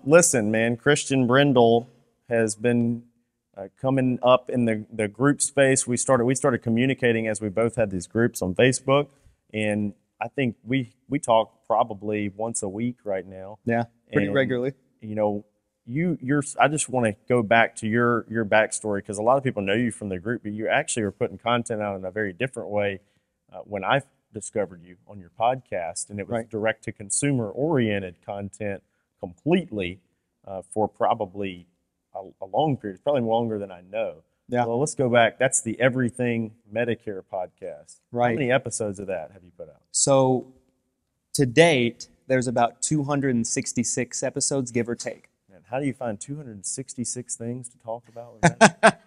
Listen, man, Christian Brindle has been coming up in the group space. We started communicating as we both had these groups on Facebook, and I think we talk probably once a week right now. Yeah, pretty And regularly. you know, you're. I just want to go back to your backstory because a lot of people know you from the group, but you actually are putting content out in a very different way. When I discovered you on your podcast, and it was Right. direct to consumer oriented content completely for probably a long period, probably longer than I know. Yeah. Well, let's go back. That's the Everything Medicare podcast. How Right. many episodes of that have you put out? So to date, there's about 266 episodes, give or take. And how do you find 266 things to talk about with that?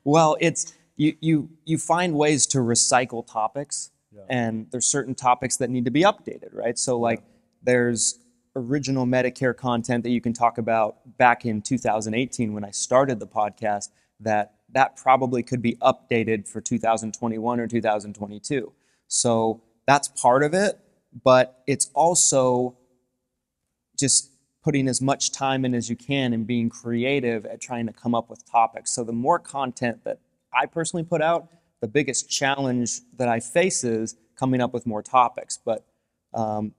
Well, it's you find ways to recycle topics, Yeah. and there's certain topics that need to be updated, right? So like there's original Medicare content that you can talk about back in 2018 when I started the podcast that probably could be updated for 2021 or 2022. So that's part of it, but it's also just putting as much time in as you can and being creative at trying to come up with topics. So the more content that I personally put out, the biggest challenge that I face is coming up with more topics. But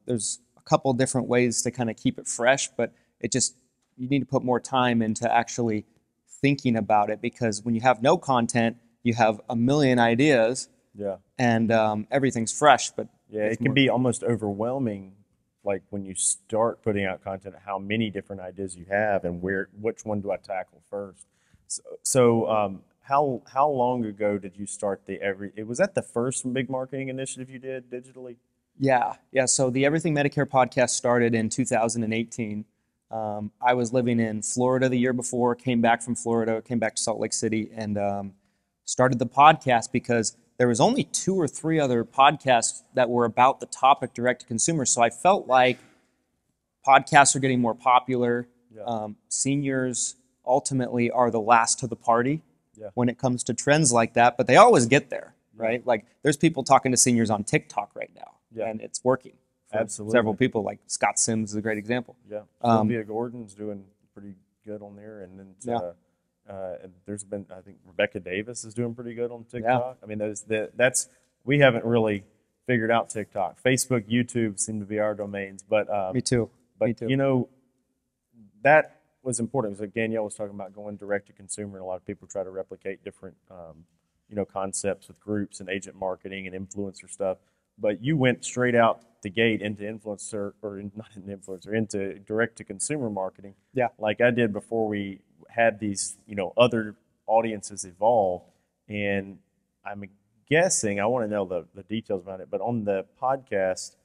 there's a couple different ways to kind of keep it fresh, but you need to put more time into actually thinking about it, because when you have no content, you have a million ideas Yeah. and everything's fresh. But Yeah, it's it can more- be almost overwhelming, like when you start putting out content, how many different ideas you have and which one do I tackle first. So, how long ago did you start was that the first big marketing initiative you did digitally? Yeah. So the Everything Medicare podcast started in 2018. I was living in Florida the year before, came back from Florida, came back to Salt Lake City, and started the podcast because there was only 2 or 3 other podcasts that were about the topic direct to consumer. So I felt like podcasts are getting more popular. Yeah. Seniors ultimately are the last to the party Yeah. when it comes to trends like that, but they always get there, right? Like there's people talking to seniors on TikTok right now, Yeah. and it's working for Absolutely. several people. Like Scott Sims is a great example. Yeah, Um, Sylvia Gordon's doing pretty good on there, and then Yeah. and there's been, I think Rebecca Davis is doing pretty good on TikTok. I mean, that's we haven't really figured out TikTok. Facebook, YouTube seem to be our domains, but Me too. but Me too. that was important. So Danielle was talking about going direct to consumer, and a lot of people try to replicate different concepts with groups and agent marketing and influencer stuff. But you went straight out the gate into influencer, not into influencer, into direct to consumer marketing. Yeah. Like I did before we had these, other audiences evolve. And I'm guessing, I want to know the details about it, but on the podcast,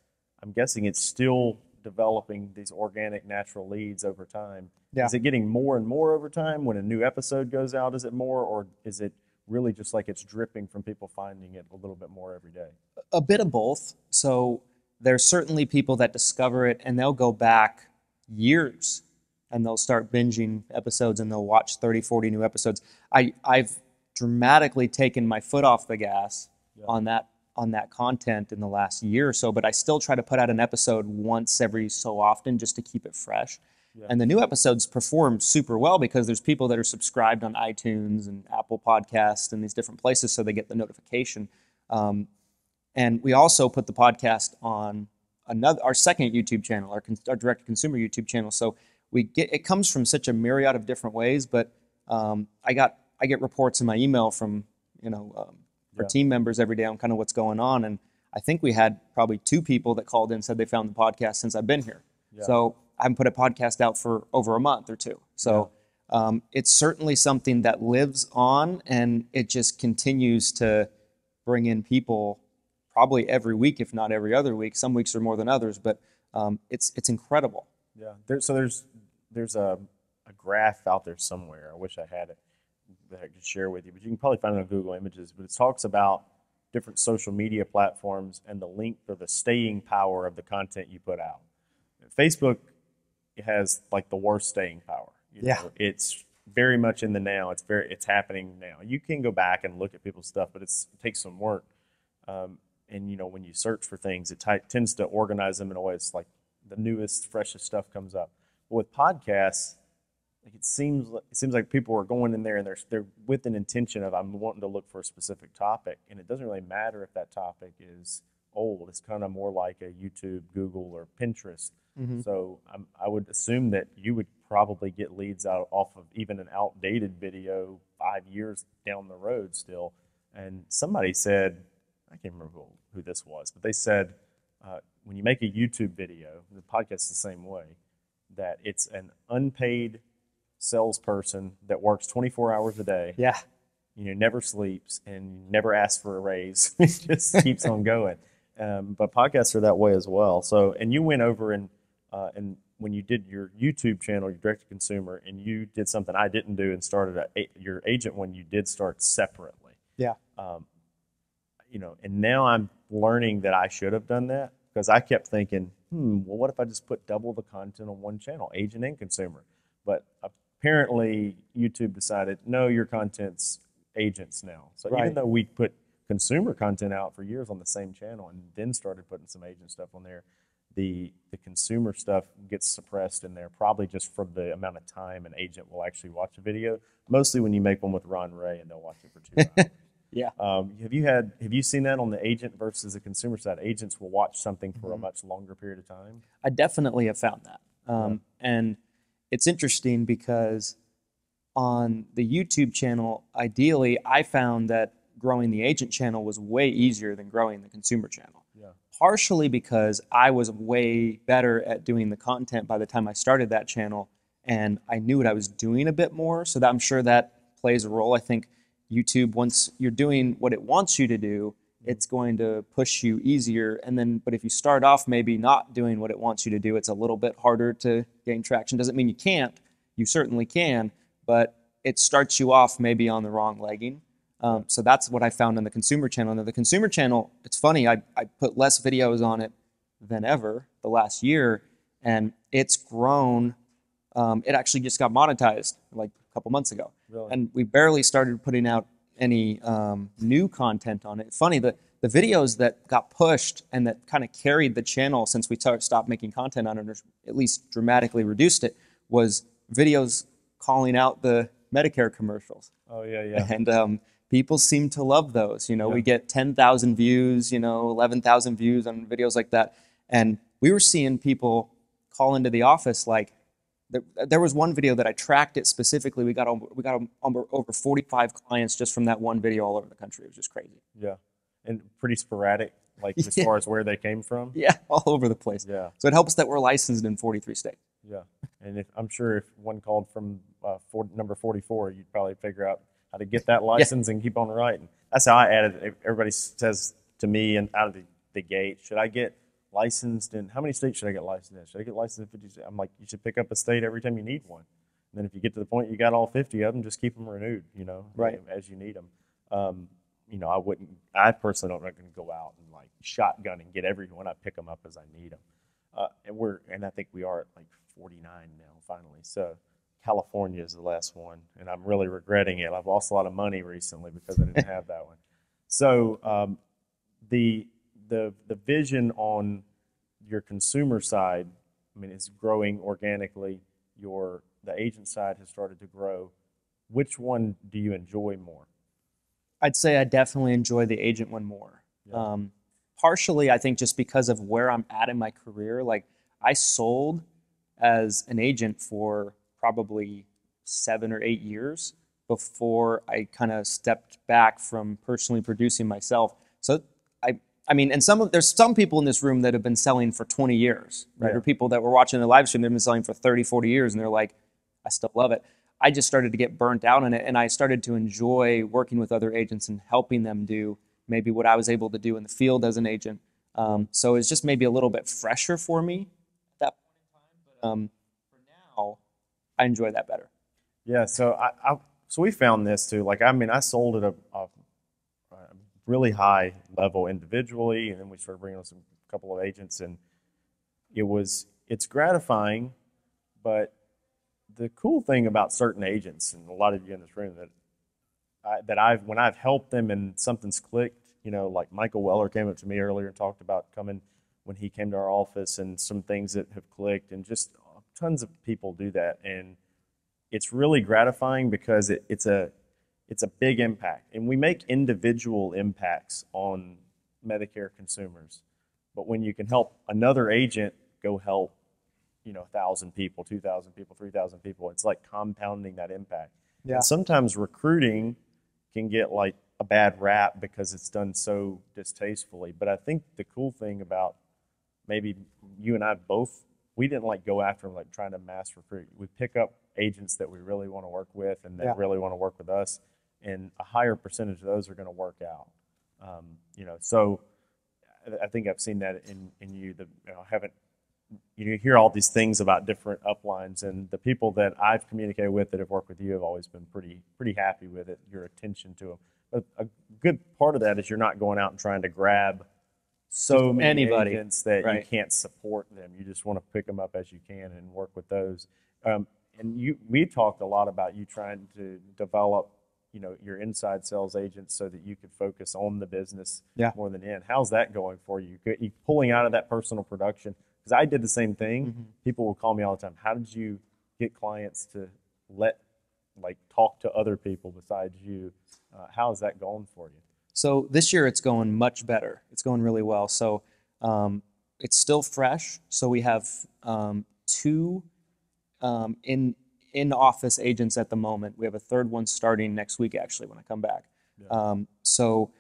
I'm guessing it's still developing these organic natural leads over time. Yeah. Is it getting more and more over time? When a new episode goes out, is it more, or is it really just like it's dripping from people finding it a little bit more every day? A bit of both. So there's certainly people that discover it and they'll go back years and they'll start binging episodes and they'll watch 30, 40 new episodes. I've dramatically taken my foot off the gas on that content in the last year or so, but I still try to put out an episode once every so often just to keep it fresh. Yeah. And the new episodes perform super well because there's people that are subscribed on iTunes and Apple Podcasts and these different places, so they get the notification. And we also put the podcast on our second YouTube channel, our direct-to-consumer YouTube channel. So it comes from such a myriad of different ways. But I get reports in my email from our team members every day on kind of what's going on. And I think we had probably 2 people that called in and said they found the podcast since I've been here. Yeah. So I haven't put a podcast out for over a month or 2. So it's certainly something that lives on, and it just continues to bring in people probably every week, if not every other week. Some weeks are more than others, but it's incredible. Yeah. There's a graph out there somewhere. I wish I had it that I could share with you, but you can probably find it on Google Images. But it talks about different social media platforms and the length or the staying power of the content you put out. Facebook has like the worst staying power. It's very much in the now. It's happening now. You can go back and look at people's stuff, but it takes some work. And when you search for things, it tends to organize them in a way it's like the newest, freshest stuff comes up. But with podcasts, like it seems like people are going in there and they're with an intention of I'm wanting to look for a specific topic, and it doesn't really matter if that topic is old. It's kind of more like a YouTube, Google, or Pinterest. Mm-hmm. So I would assume that you would probably get leads off of even an outdated video 5 years down the road still. And somebody said, I can't remember who this was, but they said when you make a YouTube video, the podcast is the same way, that it's an unpaid salesperson that works 24 hours a day. Yeah. Never sleeps and never asks for a raise. Just keeps on going. But podcasts are that way as well. So, and you went over and when you did your YouTube channel, your direct to consumer, and you did something I didn't do and started your agent one, you did start separately. Yeah. And now I'm learning that I should have done that because I kept thinking, well, what if I just put double the content on one channel, agent and consumer? But apparently YouTube decided, no, your content's agents now. So Right. even though we put consumer content out for years on the same channel and then started putting some agent stuff on there, the consumer stuff gets suppressed in there, probably just for the amount of time an agent will actually watch a video. Mostly when you make one with Ron Ray and they'll watch it for 2 hours. Yeah. Have you seen that on the agent versus the consumer side? Agents will watch something for a much longer period of time. I definitely have found that. And it's interesting because on the YouTube channel, ideally, I found that growing the agent channel was way easier than growing the consumer channel. Yeah. Partially because I was way better at doing the content by the time I started that channel, and I knew what I was doing a bit more. So that I'm sure that plays a role. I think YouTube, once you're doing what it wants you to do, it's going to push you easier. And then, but if you start off maybe not doing what it wants you to do, it's a little bit harder to gain traction. Doesn't mean you can't. You certainly can, but it starts you off maybe on the wrong legging. So that's what I found in the consumer channel. And the consumer channel, it's funny, I put less videos on it than ever the last year, and it's grown. It actually just got monetized like a couple months ago. Really? And we barely started putting out any new content on it. Funny, the videos that got pushed and that kind of carried the channel since we stopped making content on it, or at least dramatically reduced it, was videos calling out the Medicare commercials. Oh, yeah. And people seem to love those. We Yeah. get 10,000 views, 11,000 views on videos like that. And we were seeing people call into the office like, there was one video that I tracked it specifically. We got over 45 clients just from that one video all over the country. It was just crazy. Yeah. And pretty sporadic, like as Yeah. far as where they came from. Yeah, all over the place. Yeah. So it helps that we're licensed in 43 states. Yeah. And I'm sure if one called from number 44, you'd probably figure out how to get that license and keep on writing. That's how I added it. Everybody says to me and out of the gate, should I get licensed in, how many states should I get licensed in? Should I get licensed in 50 states? I'm like, you should pick up a state every time you need one. And then if you get to the point you got all 50 of them, just keep them renewed, Right. as you need them. I personally don't going to go out and like shotgun and get everyone. I pick them up as I need them. And I think we are at like 49 now finally. So California is the last one, and I'm really regretting it. I've lost a lot of money recently because I didn't have that one. So the vision on your consumer side, is growing organically. The agent side has started to grow. Which one do you enjoy more? I'd say I definitely enjoy the agent one more. Yeah. Partially, I think just because of where I'm at in my career. Like, I sold as an agent for probably 7 or 8 years before I kind of stepped back from personally producing myself. So there's some people in this room that have been selling for 20 years, right? Yeah. Or people that were watching the live stream, they've been selling for 30, 40 years, and they're like, I still love it. I just started to get burnt out on it, and I started to enjoy working with other agents and helping them do maybe what I was able to do in the field as an agent. So it's just maybe a little bit fresher for me at that point in time. But for now, I enjoy that better. Yeah, so so we found this too. Like, I sold at a really high level individually, and then we started bringing on a couple of agents, and it's gratifying. But the cool thing about certain agents, and a lot of you in this room, when I've helped them and something's clicked, like Michael Weller came up to me earlier and talked about coming when he came to our office and some things that have clicked, and just tons of people do that, and it's really gratifying because it's a big impact, and we make individual impacts on Medicare consumers. But when you can help another agent go help, 1,000 people, 2,000 people, 3,000 people, it's like compounding that impact. Yeah. And sometimes recruiting can get like a bad rap because it's done so distastefully. But I think the cool thing about maybe you and I both, we didn't like go after them like trying to mass recruit. We pick up agents that we really want to work with and that really want to work with us, and a higher percentage of those are going to work out. So I think I've seen that in you. You hear all these things about different uplines, and the people that I've communicated with that have worked with you have always been pretty happy with it. Your attention to them. But a good part of that is you're not going out and trying to grab so many agents that you can't support them. You just want to pick them up as you can and work with those. And we talked a lot about you trying to develop, your inside sales agents so that you could focus on the business more than in. How's that going for you? You pulling out of that personal production? Because I did the same thing. Mm-hmm. People will call me all the time. How did you get clients to talk to other people besides you? How is that going for you? So this year it's going much better. It's going really well. So it's still fresh. So we have 2 in-office agents at the moment. We have a 3rd one starting next week, actually, when I come back. Yeah. So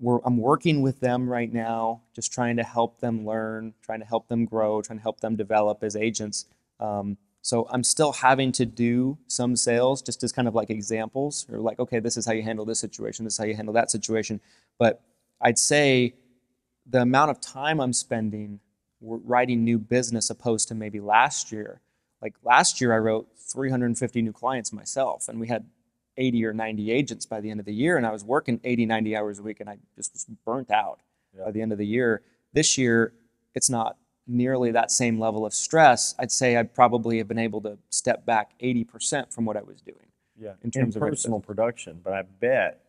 I'm working with them right now, just trying to help them learn, trying to help them grow, trying to help them develop as agents. So I'm still having to do some sales just as kind of like examples, or like, okay, this is how you handle this situation, this is how you handle that situation. But I'd say the amount of time I'm spending writing new business opposed to maybe last year. Like last year I wrote 350 new clients myself, and we had 80 or 90 agents by the end of the year, and I was working 80, 90 hours a week, and I just was burnt out by the end of the year. This year, it's not nearly that same level of stress. I'd say I probably have been able to step back 80% from what I was doing. Yeah, in terms of personal production, but I bet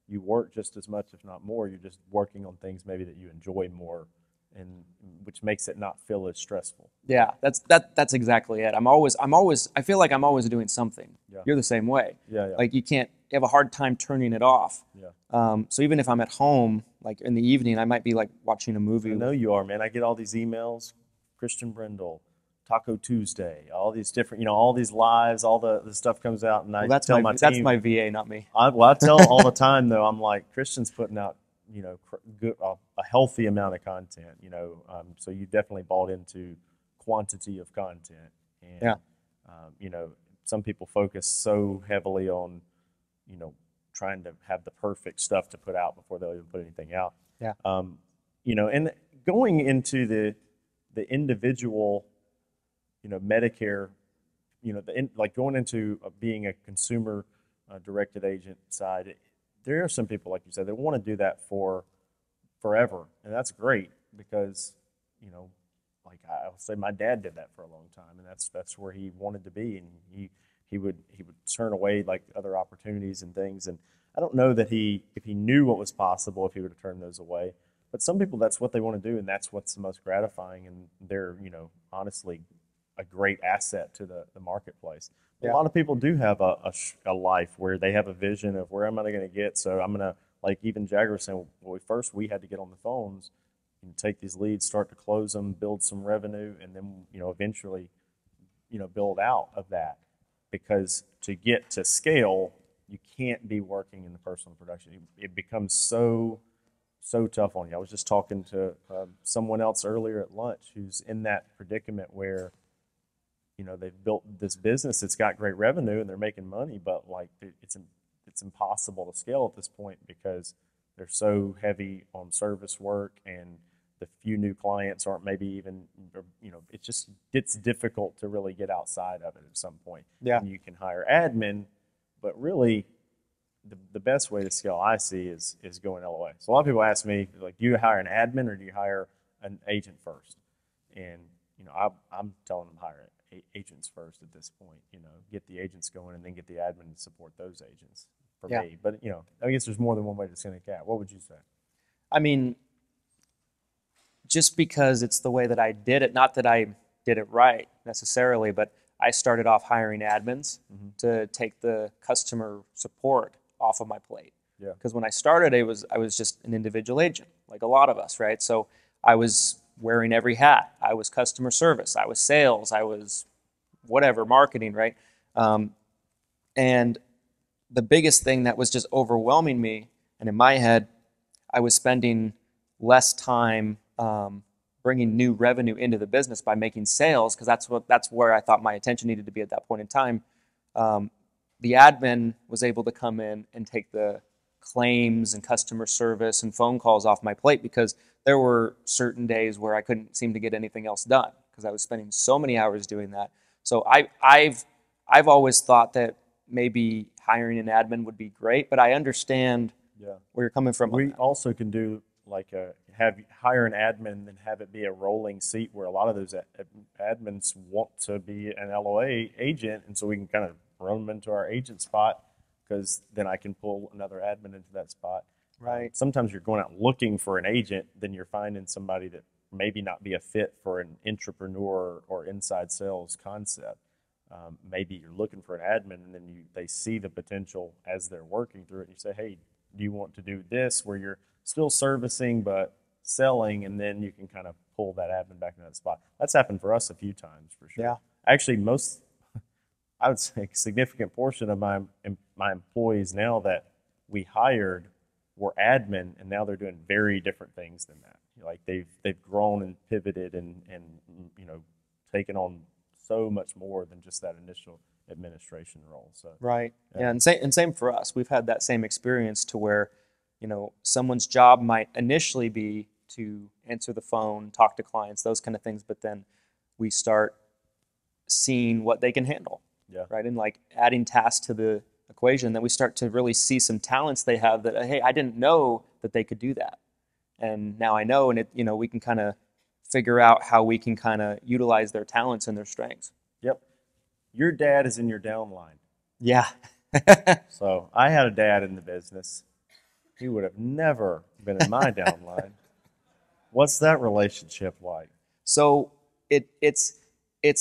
you work just as much, if not more. You're just working on things maybe that you enjoy more, and which makes it not feel as stressful. Yeah, that's exactly it. I feel like I'm always doing something. Yeah. You're the same way. Yeah. Like you have a hard time turning it off. Yeah. So even if I'm at home, like in the evening, I might be like watching a movie. I know you are, man. I get all these emails, Christian Brindle, Taco Tuesday, all these different, all these lives, all the stuff comes out, and I tell my team. That's my VA, not me. I tell all the time though. I'm like, Christian's putting out a healthy amount of content, so you definitely bought into quantity of content. And, some people focus so heavily on, trying to have the perfect stuff to put out before they'll even put anything out. Yeah. And going into the individual, Medicare, going into being a consumer directed agent side, there are some people, like you said, that want to do that for forever, and that's great because, like I'll say, my dad did that for a long time, and that's where he wanted to be, and he would turn away like other opportunities and things, and I don't know that if he knew what was possible, if he would have turned those away. But some people, that's what they want to do, and that's what's the most gratifying, and they're honestly a great asset to the marketplace. Yeah. A lot of people do have a life where they have a vision of where am I going to get. So I'm going to, like even Jagger was saying, well, first we had to get on the phones and take these leads, start to close them, build some revenue, and then, eventually, build out of that. Because to get to scale, you can't be working in the personal production. It becomes so tough on you. I was just talking to someone else earlier at lunch who's in that predicament where, they've built this business, it's got great revenue and they're making money, but like it's impossible to scale at this point because they're so heavy on service work, and the few new clients aren't maybe even, it's difficult to really get outside of it at some point. Yeah. And you can hire admin, but really the best way to scale I see is going LOA. So a lot of people ask me, like, do you hire an admin or do you hire an agent first? And, I'm telling them hire agents first at this point, get the agents going and then get the admin to support those agents for me. But, I guess there's more than one way to skin a cat. What would you say? I mean, just because it's the way that I did it, not that I did it right necessarily, but I started off hiring admins Mm-hmm. to take the customer support off of my plate. Yeah. Because when I started, I was just an individual agent, like a lot of us, right? So I was wearing every hat. I was customer service. I was sales. I was whatever, marketing, right? And the biggest thing that was just overwhelming me, and in my head, I was spending less time bringing new revenue into the business by making sales, because that's where I thought my attention needed to be at that point in time. The admin was able to come in and take the claims and customer service and phone calls off my plate, because there were certain days where I couldn't seem to get anything else done because I was spending so many hours doing that. So I've always thought that maybe hiring an admin would be great, but I understand Yeah. where you're coming from. We also can do like hire an admin and have it be a rolling seat, where a lot of those admins want to be an LOA agent, and so we can kind of run them into our agent spot, because then I can pull another admin into that spot. Right. Sometimes you're going out looking for an agent, then you're finding somebody that maybe not be a fit for an entrepreneur or inside sales concept. Maybe you're looking for an admin, and then they see the potential as they're working through it. And you say, hey, do you want to do this where you're still servicing but selling, and then you can kind of pull that admin back into that spot. That's happened for us a few times for sure. Yeah. Actually, I would say a significant portion of my employees now that we hired were admin, and now they're doing very different things than that. Like they've grown and pivoted and taken on so much more than just that initial administration role. So Right. Yeah, and same for us. We've had that same experience to where, someone's job might initially be to answer the phone, talk to clients, those kind of things, but then we start seeing what they can handle. Yeah. Right. And like adding tasks to the equation, then we start to really see some talents they have that, hey, I didn't know that they could do that. And now I know, and we can kind of figure out how we can kind of utilize their talents and their strengths. Yep. Your dad is in your downline. Yeah. So I had a dad in the business. He would have never been in my downline. What's that relationship like? So it's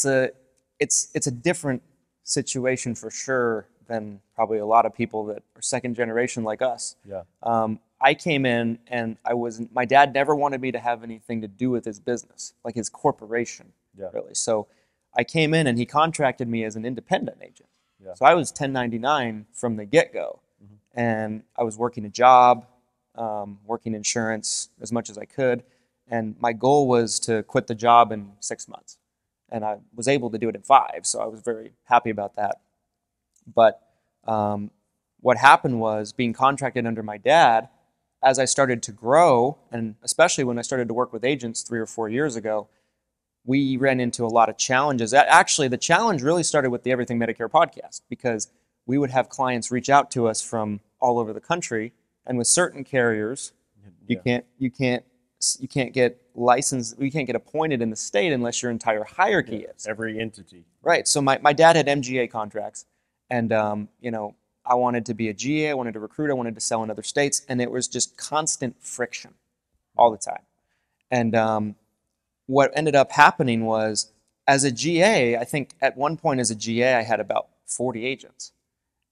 a different situation for sure than probably a lot of people that are second generation like us. Yeah. I came in and my dad never wanted me to have anything to do with his business, like his corporation, Yeah. really. So I came in and he contracted me as an independent agent. Yeah. So I was 1099 from the get-go. And I was working a job, working insurance as much as I could. And my goal was to quit the job in 6 months. And I was able to do it in 5, so I was very happy about that. But what happened was, being contracted under my dad, as I started to grow, and especially when I started to work with agents 3 or 4 years ago, we ran into a lot of challenges. Actually, the challenge really started with the Everything Medicare podcast, because we would have clients reach out to us from all over the country, and with certain carriers, you can't get licensed, you can't get appointed in the state unless your entire hierarchy is. Every entity. Right. So my dad had MGA contracts, and I wanted to be a GA, I wanted to recruit, I wanted to sell in other states, and it was just constant friction all the time. And what ended up happening was, as a GA, I think at one point as a GA, I had about 40 agents.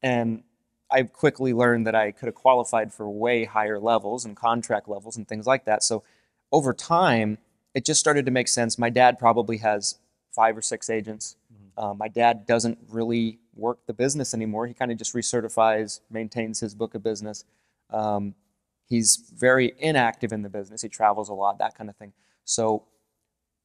And I quickly learned that I could have qualified for way higher levels and contract levels and things like that. So over time, it just started to make sense. My dad probably has 5 or 6 agents. My dad doesn't really work the business anymore. He kind of just recertifies, maintains his book of business. He's very inactive in the business. He travels a lot, that kind of thing. So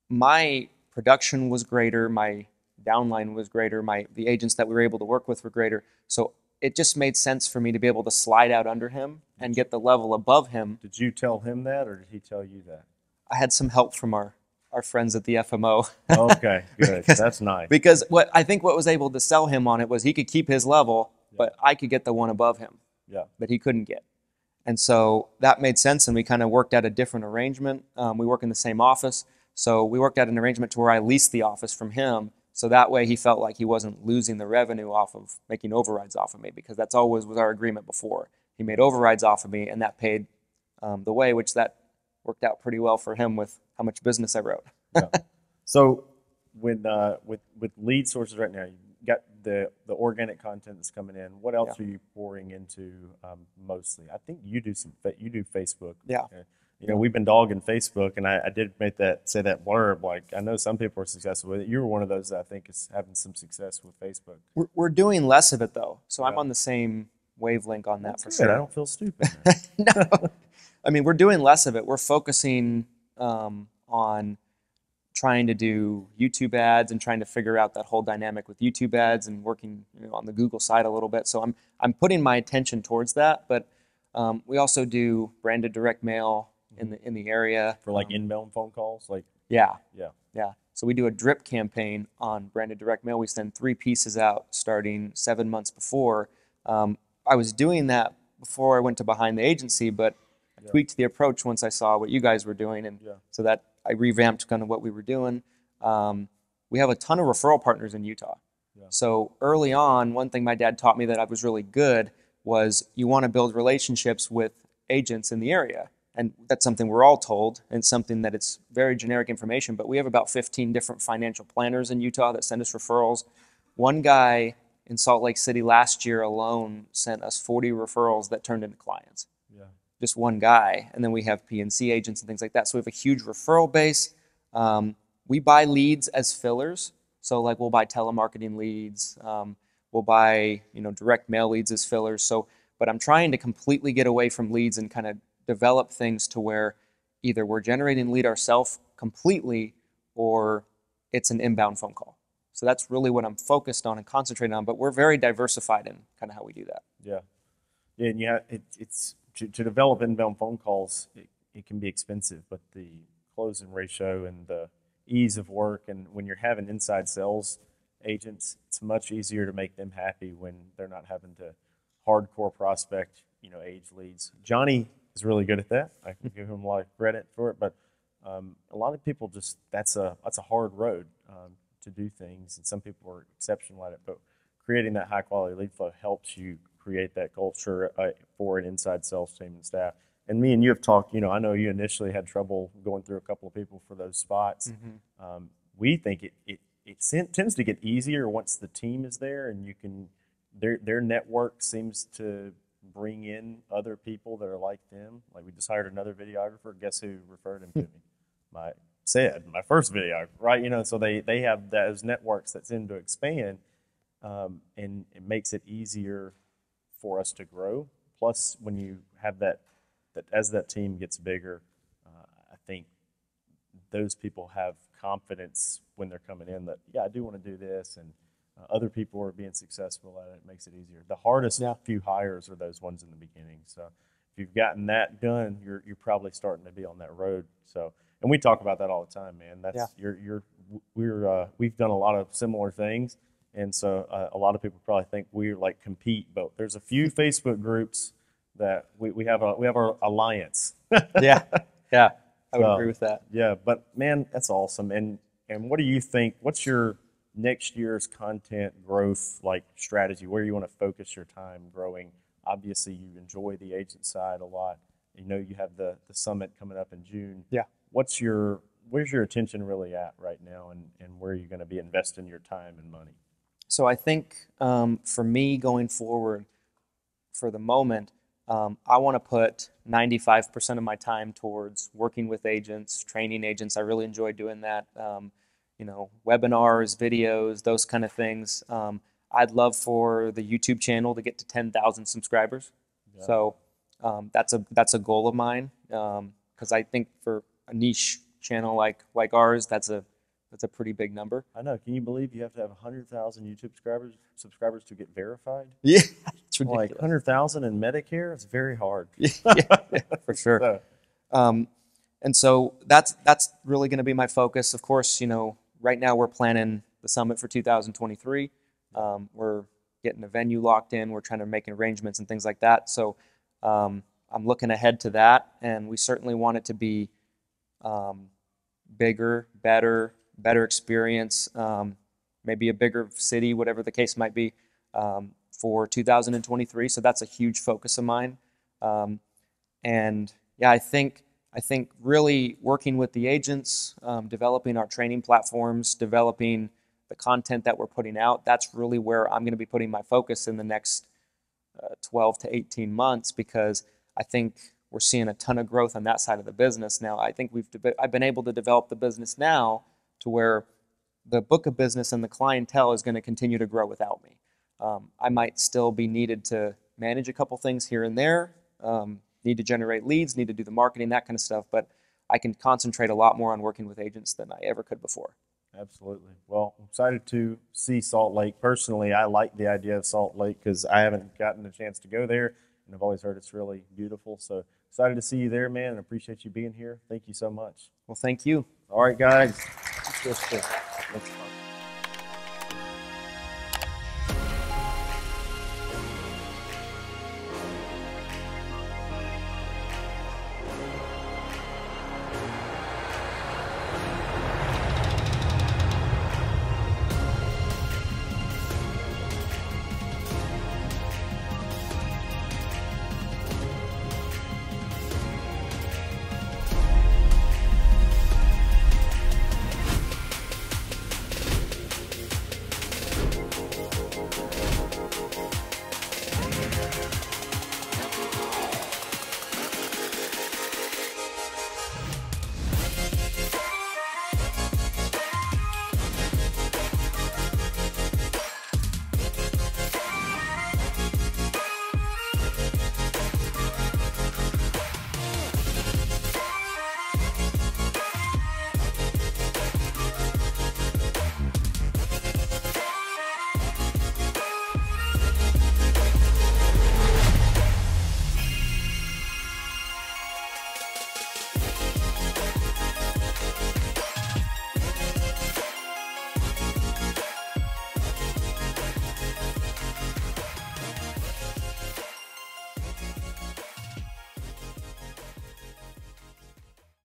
my production was greater. My downline was greater. The agents that we were able to work with were greater. So it just made sense for me to be able to slide out under him and get the level above him. Did you tell him that, or did he tell you that? I had some help from our friends at the FMO. Okay, good. That's nice. Because what was able to sell him on it was he could keep his level, but I could get the one above him that he couldn't get. And so that made sense, and we kind of worked out a different arrangement. We work in the same office, so we worked out an arrangement to where I leased the office from him. So that way he felt like he wasn't losing the revenue off of making overrides off of me, because that's always was our agreement before. He made overrides off of me, and that paid the way, which that worked out pretty well for him with how much business I wrote. Yeah. So with lead sources right now, you got the organic content that's coming in. What else Yeah. are you pouring into mostly? I think you do you do Facebook. Yeah. You know, we've been dogging Facebook, and I did say that blurb. Like, I know some people are successful with it. You were one of those that I think is having some success with Facebook. We're doing less of it though, so I'm Yeah. on the same wavelength on that for Good. sure. I don't feel stupid. No, I mean we're doing less of it. We're focusing on trying to do YouTube ads and trying to figure out that whole dynamic with YouTube ads and working on the Google side a little bit. So I'm putting my attention towards that, but we also do branded direct mail in the area For like inbound phone calls, like yeah. yeah. So we do a drip campaign on branded direct mail. We send 3 pieces out starting 7 months before. I was doing that before I went to behind the agency, but I tweaked the approach once I saw what you guys were doing, and so that I revamped kind of what we were doing. We have a ton of referral partners in Utah. So early on, one thing my dad taught me that I was really good was you want to build relationships with agents in the area. And that's something we're all told, and something that it's very generic information, but we have about 15 different financial planners in Utah that send us referrals. One guy in Salt Lake City last year alone sent us 40 referrals that turned into clients. Yeah. Just one guy. And then we have PNC agents and things like that. So we have a huge referral base. We buy leads as fillers. So like we'll buy telemarketing leads. We'll buy direct mail leads as fillers. So, but I'm trying to completely get away from leads and kind of develop things to where either we're generating lead ourselves completely or it's an inbound phone call. So that's really what I'm focused on and concentrating on, but we're very diversified in kind of how we do that. Yeah. And it's to develop inbound phone calls, it can be expensive, but the closing ratio and the ease of work, and when you're having inside sales agents, it's much easier to make them happy when they're not having to hardcore prospect, age leads. Johnny is really good at that. I can give him a lot of credit for it, but a lot of people that's a hard road to do things, and some people are exceptional at it. But creating that high quality lead flow helps you create that culture for an inside sales team and staff. And me and you have talked. I know you initially had trouble going through a couple of people for those spots. Mm-hmm. We think it tends to get easier once the team is there, and you can. Their network seems to bring in other people that are like them. Like, we just hired another videographer. Guess who referred him to me? My first videographer, right? So they have those networks that seem to expand, and it makes it easier for us to grow. Plus, when you have that as that team gets bigger, I think those people have confidence when they're coming in that, I do want to do this, and other people are being successful at it. It makes it easier. The hardest few hires are those ones in the beginning. So if you've gotten that done, you're probably starting to be on that road. So, and we talk about that all the time, man. That's we've done a lot of similar things, and so a lot of people probably think we like compete, but there's a few Facebook groups that we have our alliance. Yeah, I would agree with that. Yeah, but man, that's awesome. And what do you think? What's your next year's content growth strategy? Where you want to focus your time growing? Obviously, you enjoy the agent side a lot. You have the summit coming up in June. Yeah. Where's your attention really at right now, and where are you going to be investing your time and money? So I think for me going forward, for the moment, I want to put 95% of my time towards working with agents, training agents. I really enjoy doing that. Webinars, videos, those kind of things. I'd love for the YouTube channel to get to 10,000 subscribers. Yeah. So that's a goal of mine, because I think for a niche channel like ours, that's a pretty big number. I know. Can you believe you have to have 100,000 YouTube subscribers to get verified? Yeah, it's ridiculous. Like 100,000 in Medicare, it's very hard. yeah, for sure. And so that's really going to be my focus. Of course, right now we're planning the summit for 2023. We're getting a venue locked in. We're trying to make arrangements and things like that. So I'm looking ahead to that, and we certainly want it to be bigger, better experience, maybe a bigger city, whatever the case might be, for 2023. So that's a huge focus of mine. And yeah, I think I think really working with the agents, developing our training platforms, developing the content that we're putting out, that's really where I'm going to be putting my focus in the next 12 to 18 months, because I think we're seeing a ton of growth on that side of the business now. I think I've been able to develop the business now to where the book of business and the clientele is going to continue to grow without me. I might still be needed to manage a couple things here and there, need to generate leads, need to do the marketing, that kind of stuff, but I can concentrate a lot more on working with agents than I ever could before. Absolutely. Well, I'm excited to see Salt Lake. Personally, I like the idea of Salt Lake because I haven't gotten a chance to go there, and I've always heard it's really beautiful. So excited to see you there, man, and appreciate you being here. Thank you so much. Well, thank you. All right, guys. Let's go.